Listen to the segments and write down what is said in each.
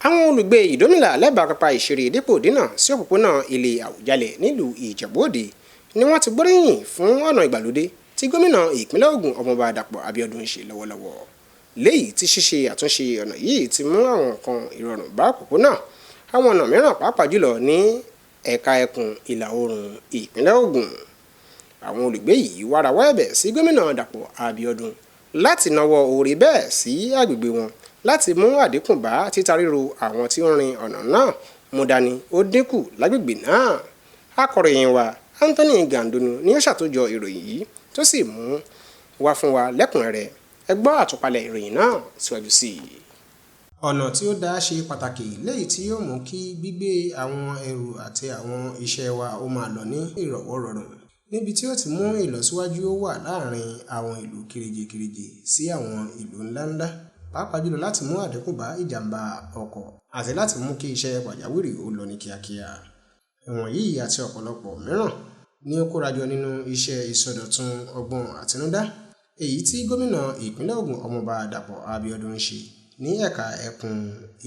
Àwọn olùgbé Idomila lẹ́bàá pápá ìṣeré dípò dínà sí òpópónà ilé Àwùjalẹ̀ nílùú Ìjẹ̀bú Òde ni wọ́n ti gbóríyìn fún ọ̀nà ìgbàlódé tí gómìnà ìpínlẹ̀ Ògùn Ọmọọba Dàpọ̀ Abíọ́dún ń ṣe lọ́wọ́lọ́wọ́. Léyìí tí ṣíṣe àtúnṣe ọ̀nà yìí ti mú àwọn nǹkan ìrọ̀rùn bá òpópónà àwọn ọ̀nà mìíràn pàápàá jùlọ ní ẹ̀ka ẹkùn ìlà oòrùn ìpínlẹ̀ Ògùn. Àwọn olùgbé yìí wá rawọ́ ẹ̀bẹ̀ sí gómìnà Dàpọ̀ Abíọ́dún láti nawọ́ oore bẹ́ẹ̀ sí agbègbè wọn láti mú àdínkù bá títa ríro àwọn tí ó ń rin ọ̀nà náà mú dání ó dínkù lágbègbè náà. Akọ̀ròyìn wa Anthony Gandonu ni ó ṣàtòjọ ìròyìn yìí tó sì mú wá fún wa lẹ́kùnrẹ́rẹ́. Ẹ gbọ́ àtúpalẹ̀ ìròyìn náà síwájú sí i. Ọ̀nà tí ó dá ṣe pàtàkì léyìí tí yóò mú kí gbígbé àwọn ẹrù àti àwọn iṣẹ́ wa ó máa lọ ní ìrọ̀wọ́ rọrùn, níbi tí ó ti mú ìlọsíwájú ó wà láàrin àwọn ìlú kéréje sí àwọn ìlú ńláńlá, pàápàá jùlọ láti mú àdínkù bá ìjàmbá ọkọ̀ àti láti mú kí iṣẹ́ pàjáwìrì ó lọ ní kíákíá. Ìwọ̀nyí àti ọ̀pọ̀lọpọ̀ mìíràn ni ó kórajọ nínú iṣẹ́ ìsọdọ̀tun ọgbọ́n àtinúdá èyí tí gómìnà ìpínlẹ̀ Ògùn Ọmọọba Dàpọ̀ Abíọ́dún ń ṣe ní ẹ̀ka ẹkùn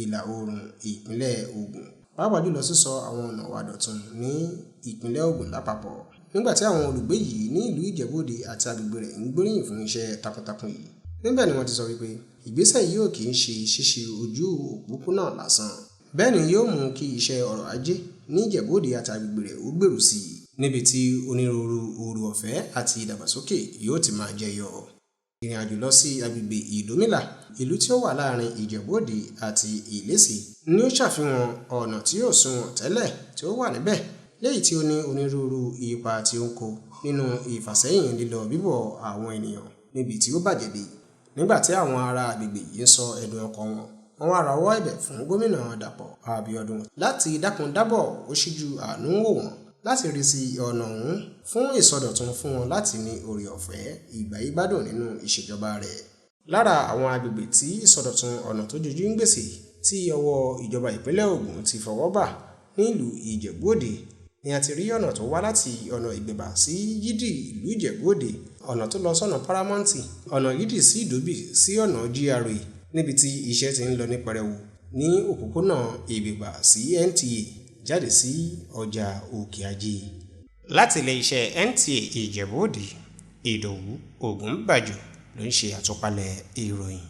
ìlà oòrùn ìpínlẹ̀ Ògùn, pàápàá jùlọ sísọ àwọn ọ̀nà wa dọ̀tun ní ìpínlẹ̀ Ògùn lápapọ̀. Nígbà tí àwọn olùgbé yìí ní ìlú Ìjẹ̀bú Òde àti agbègbè rẹ̀ ń gbóríyìn fún iṣẹ́ takuntakun yìí, níbẹ̀ ni wọ́n ti sọ wípé ìgbésẹ̀ yìí ò kì í ṣe ṣíṣe ojú òpópónà lásán, bẹ́ẹ̀ ni yóò mú kí iṣẹ́ ọrọ̀ ajé ní Ìjẹ̀bú Òde àti agbègbè rẹ̀ ó gbèrú sí i, níbi tí onírúurú oore ọ̀fẹ́ àti ìdàgbàsókè yóò ti máa jẹyọ. Ìrìn àjò lọ sí agbègbè Idomila, ìlú tí ó wà láàrin Ìjẹ̀bú Òde àti Ìlésì, ni ó ṣàfihàn ọ̀nà tí yóò sunwọ̀n tẹ́lẹ̀ tí ó wà níbẹ̀, léyìí tí ó ní onírúurú ipa tí ó ń kó nínú ìfàsẹ́yìn lílọ bíbọ̀ àwọn ènìyàn níbi tí ó bàjẹ́ dé. Nígbà tí àwọn ará agbègbè yìí ń sọ ẹ̀dùn ọkàn wọn, wọ́n wá rawọ́ ẹ̀bẹ̀ fún gómìnà Dàpọ̀ Abíọ́dún láti dákun dábọ̀ ó ṣíjú àánú wò wọ́n láti rí sí ọ̀nà ọ̀hún fún ìsọdọ̀tun fún wọn láti ní oore ọ̀fẹ́ ìgbáyégbádùn nínú ìṣèjọba rẹ̀. Lára àwọn agbègbè tí ìsọdọ̀tun ọ̀nà tó jojú ń gbèsè tí ọwọ́ ìjọba ìpínlẹ̀ Ògùn ti fọwọ́ bà nílùú Ìjẹ̀bú Òde ni a ti rí ọ̀nà tó wá láti ọ̀nà Ìgbẹ̀bà sí Yídì ìlú Ìjẹ̀bú Òde, ọ̀nà tó lọ sọ́nà Paramount, ọ̀nà Yídì sí Ìdòbí sí ọ̀nà GRA, níbi tí iṣẹ́ ti ń lọ ní pẹrẹwu ní òpópónà Ìgbẹ̀bà sí NTA jáde sí ọjà Òkè Ajé. Láti ilé iṣẹ́ NTA Ìjẹ̀bú Òde, Ìdòwú Ògúnbàjò ló ń ṣe àtúpalẹ̀ ìròyìn.